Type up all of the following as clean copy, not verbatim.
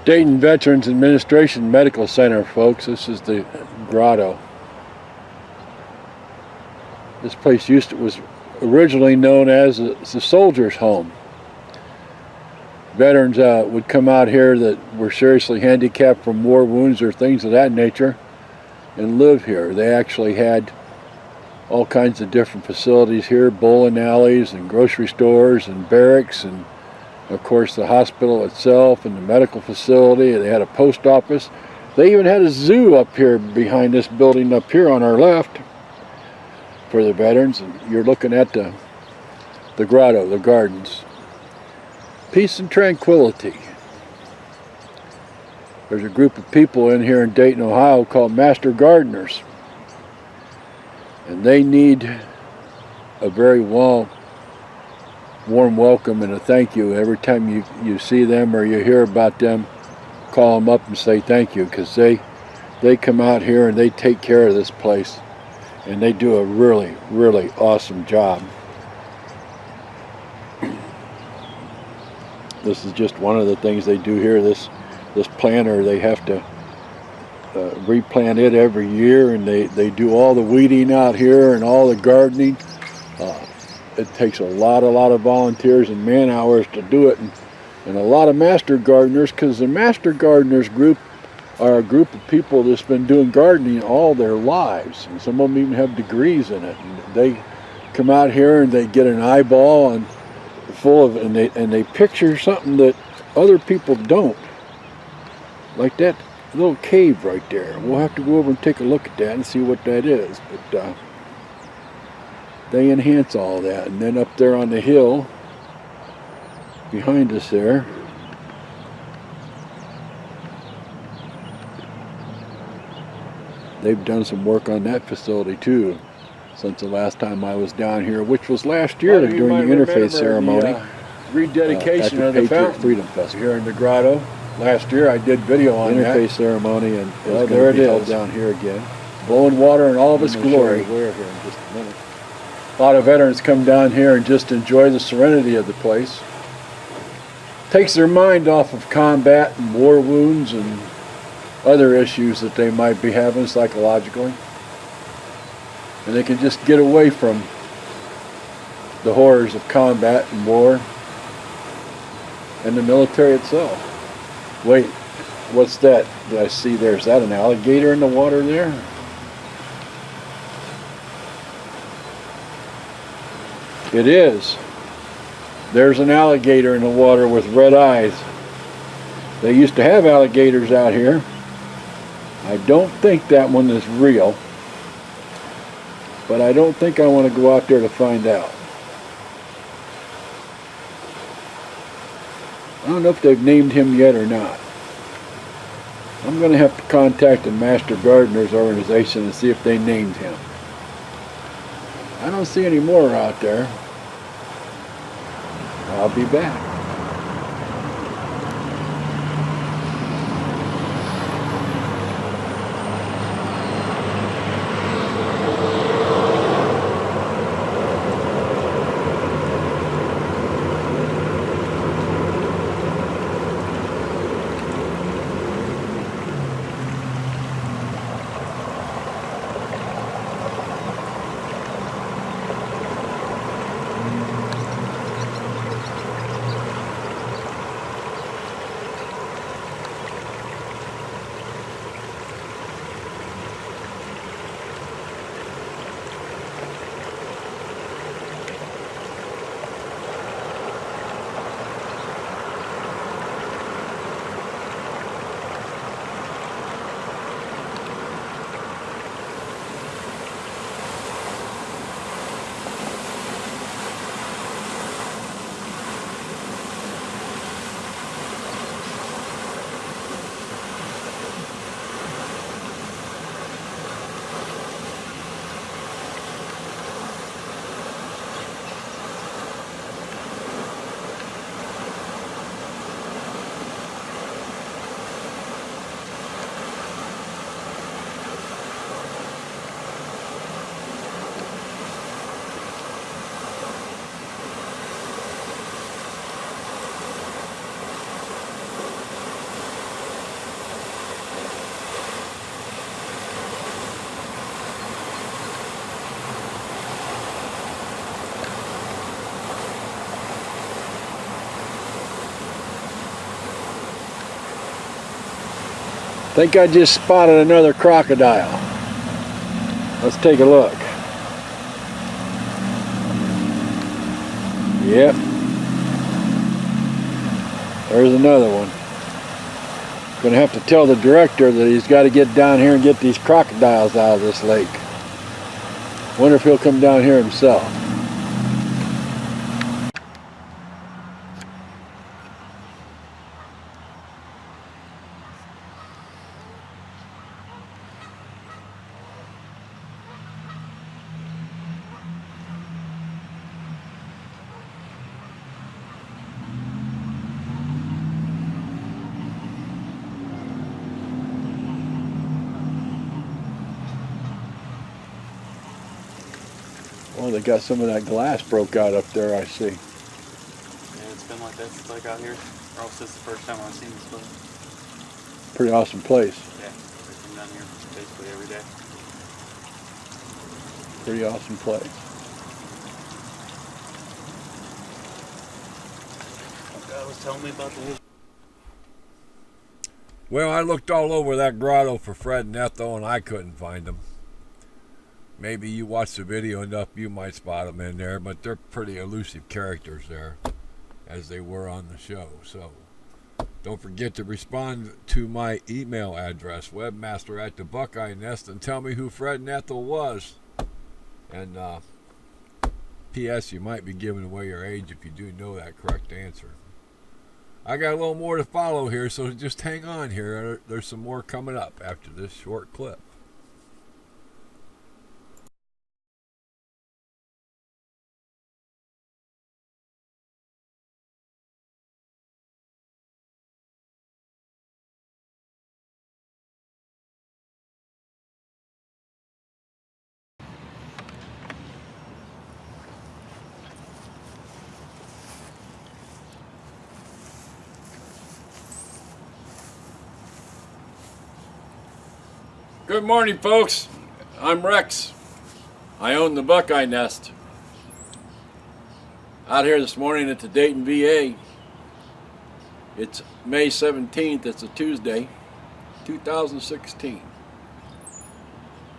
Dayton Veterans Administration Medical Center, folks. This is the grotto. This place was originally known as the Soldiers' Home. Veterans would come out here that were seriously handicapped from war wounds or things of that nature and live here. They actually had all kinds of different facilities here, bowling alleys and grocery stores and barracks, and of course the hospital itself and the medical facility. They had a post office. They even had a zoo up here behind this building up here on our left for the veterans. And you're looking at the grotto, the gardens. Peace and tranquility. There's a group of people in here in Dayton, Ohio called Master Gardeners. And they need a very warm welcome and a thank you. Every time you see them or you hear about them, call them up and say thank you, because they come out here and they take care of this place. And they do a really, really awesome job. This is just one of the things they do here. This planter, they have to replant it every year, and they do all the weeding out here and all the gardening. It takes a lot of volunteers and man hours to do it, and a lot of master gardeners, because the master gardeners group are a group of people that's been doing gardening all their lives, and some of them even have degrees in it. And they come out here and they get an eyeball and full of, and they picture something that other people don't, like that little cave right there. We'll have to go over and take a look at that and see what that is. But they enhance all that. And then up there on the hill behind us there, they've done some work on that facility too since the last time I was down here, which was last year during the interfaith ceremony. Rededication of the Patriot Freedom Festival here in the grotto. Last year I did video on that interfaith ceremony, and it's there it is down here again, blowing water in all of its glory. We're here in just a minute. A lot of veterans come down here and just enjoy the serenity of the place. Takes their mind off of combat and war wounds and other issues that they might be having psychologically, and they can just get away from the horrors of combat and war and the military itself. Wait, what's that I see there? Is that an alligator in the water there? It is. There's an alligator in the water with red eyes. They used to have alligators out here. I don't think that one is real, but I don't think I want to go out there to find out. I don't know if they've named him yet or not. I'm going to have to contact the Master Gardeners organization and see if they named him. I don't see any more out there. I'll be back. think I just spotted another crocodile. Let's take a look. Yep. There's another one. Gonna have to tell the director that he's got to get down here and get these crocodiles out of this lake. Wonder if he'll come down here himself. Well, they got some of that glass broke out up there, I see. Yeah, it's been like that since I got here. Or else this is the first time I've seen this place. Pretty awesome place. Yeah, I come down here basically every day. Pretty awesome place. God was telling me about the... Well, I looked all over that grotto for Fred and Ethel, and I couldn't find them. Maybe you watch the video enough, you might spot them in there, but they're pretty elusive characters there, as they were on the show. So don't forget to respond to my email address, webmaster@thebuckeye-nest, and tell me who Fred and Ethel was. And P.S. you might be giving away your age if you do know that correct answer. I got a little more to follow here, so just hang on here. There's some more coming up after this short clip. Good morning, folks. I'm Rex. I own the Buckeye Nest. Out here this morning at the Dayton VA. It's May 17th. It's a Tuesday, 2016.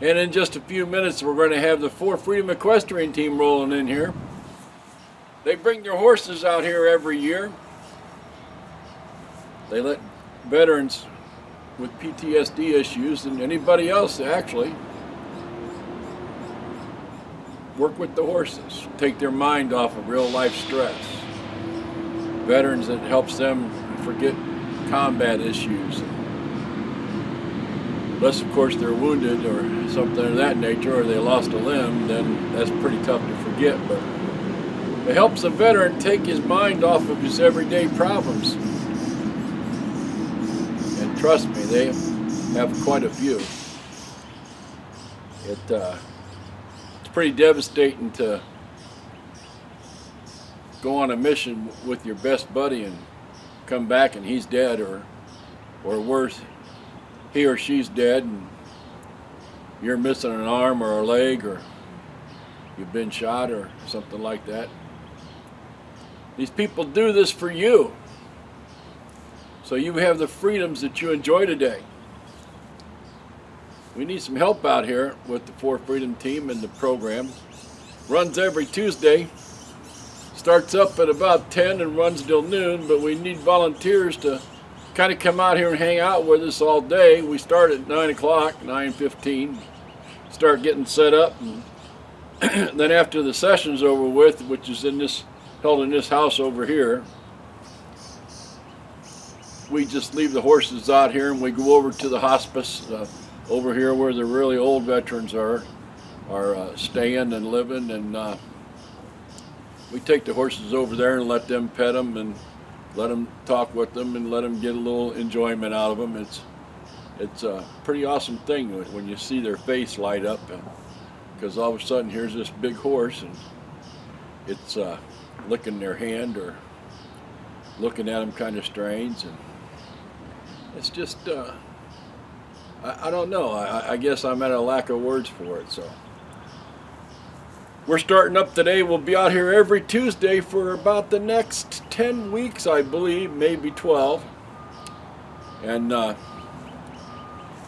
And in just a few minutes, we're going to have the 4 Freedom Equestrian team rolling in here. They bring their horses out here every year. They let veterans with PTSD issues and anybody else actually work with the horses, take their mind off of real life stress. Veterans, it helps them forget combat issues. Unless of course they're wounded or something of that nature, or they lost a limb, then that's pretty tough to forget. But it helps a veteran take his mind off of his everyday problems. Trust me, they have quite a few. It's pretty devastating to go on a mission with your best buddy and come back and he's dead, or worse, he or she's dead and you're missing an arm or a leg, or you've been shot or something like that. These people do this for you, so you have the freedoms that you enjoy today. We need some help out here with the 4 Freedom team and the program. Runs every Tuesday. Starts up at about 10 and runs till noon, but we need volunteers to kind of come out here and hang out with us all day. We start at 9 o'clock, 9:15. Start getting set up, and then after the session's over with, which is held in this house over here, we just leave the horses out here and we go over to the hospice over here where the really old veterans are staying and living, and we take the horses over there and let them pet them and let them talk with them and let them get a little enjoyment out of them. It's a pretty awesome thing when you see their face light up, because all of a sudden here's this big horse and it's licking their hand or looking at them kind of strange, and it's just I don't know, I guess I'm at a lack of words for it. So we're starting up today. We'll be out here every Tuesday for about the next 10 weeks, I believe, maybe 12. And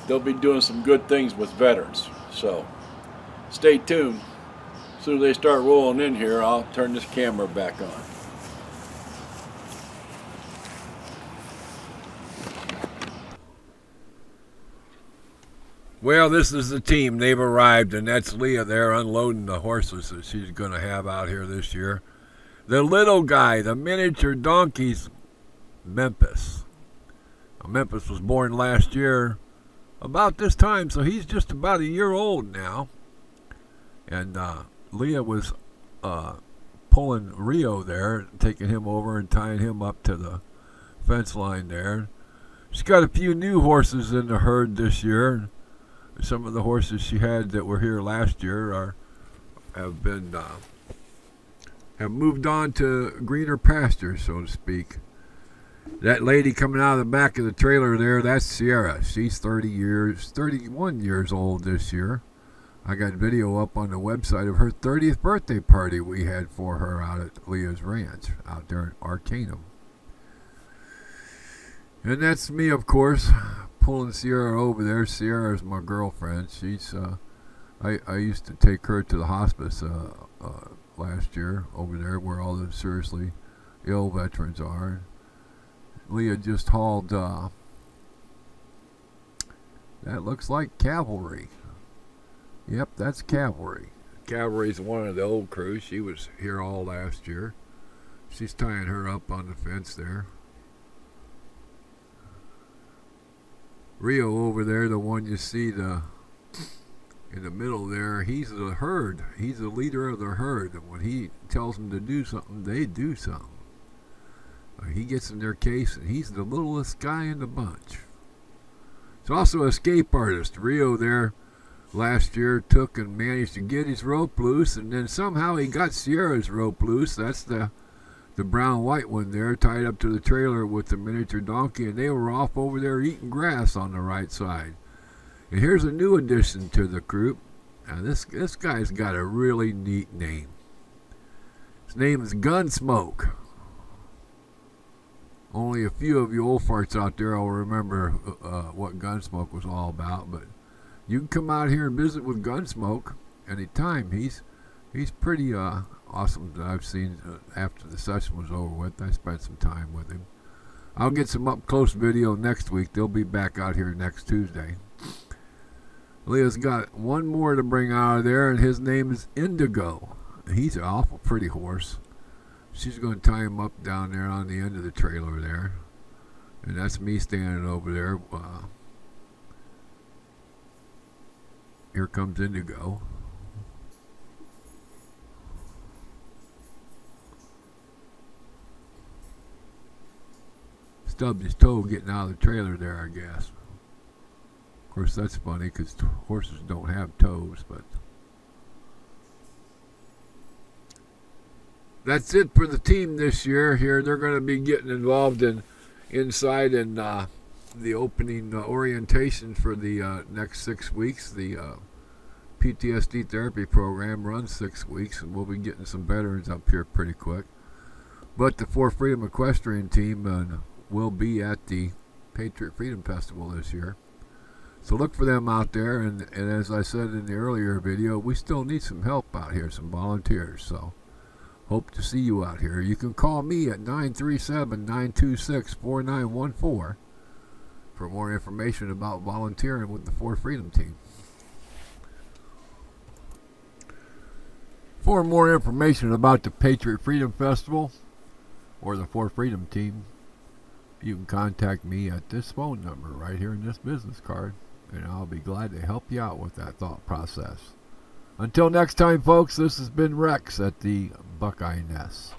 they'll be doing some good things with veterans. So stay tuned. As soon as they start rolling in here, I'll turn this camera back on. Well, this is the team. They've arrived, and that's Leah there unloading the horses that she's going to have out here this year. The little guy, the miniature donkeys, Memphis. Now, Memphis was born last year about this time, so he's just about a year old now. And Leah was pulling Rio there, taking him over and tying him up to the fence line there. She's got a few new horses in the herd this year. Some of the horses she had that were here last year have moved on to greener pastures, so to speak. That lady coming out of the back of the trailer there, that's Sierra. She's 31 years old this year. I got video up on the website of her 30th birthday party we had for her out at Leah's Ranch out there in Arcanum. And that's me, of course, pulling Sierra over there. Sierra is my girlfriend. She's I used to take her to the hospice last year over there where all the seriously ill veterans are. Leah just hauled that looks like cavalry. Yep, that's cavalry. Cavalry's one of the old crews. She was here all last year. She's tying her up on the fence there. Rio over there, the one you see in the middle there, he's the herd. He's the leader of the herd. And when he tells them to do something, they do something. He gets in their case, and he's the littlest guy in the bunch. He's also an escape artist. Rio there last year took and managed to get his rope loose, and then somehow he got Sierra's rope loose. That's the brown-white one there, tied up to the trailer with the miniature donkey, and they were off over there eating grass on the right side. And here's a new addition to the group. Now this guy's got a really neat name. His name is Gunsmoke. Only a few of you old farts out there will remember what Gunsmoke was all about, but you can come out here and visit with Gunsmoke anytime. He's pretty awesome that I've seen after the session was over with. I spent some time with him. I'll get some up-close video next week. They'll be back out here next Tuesday. Leah's got one more to bring out of there, and his name is Indigo. He's an awful pretty horse. She's going to tie him up down there on the end of the trailer there. And that's me standing over there. Here comes Indigo. Stubbed his toe getting out of the trailer there, I guess. Of course, that's funny because horses don't have toes, but that's it for the team this year. Here, they're going to be getting involved inside in the opening orientation for the next 6 weeks. The PTSD therapy program runs 6 weeks, and we'll be getting some veterans up here pretty quick. But the For Freedom Equestrian team will be at the Patriot Freedom Festival this year. So look for them out there, and as I said in the earlier video, we still need some help out here, some volunteers. So hope to see you out here. You can call me at 937-926-4914 for more information about volunteering with the For Freedom team. For more information about the Patriot Freedom Festival or the For Freedom team, you can contact me at this phone number right here in this business card, and I'll be glad to help you out with that thought process. Until next time, folks, this has been Rex at the Buckeye Nest.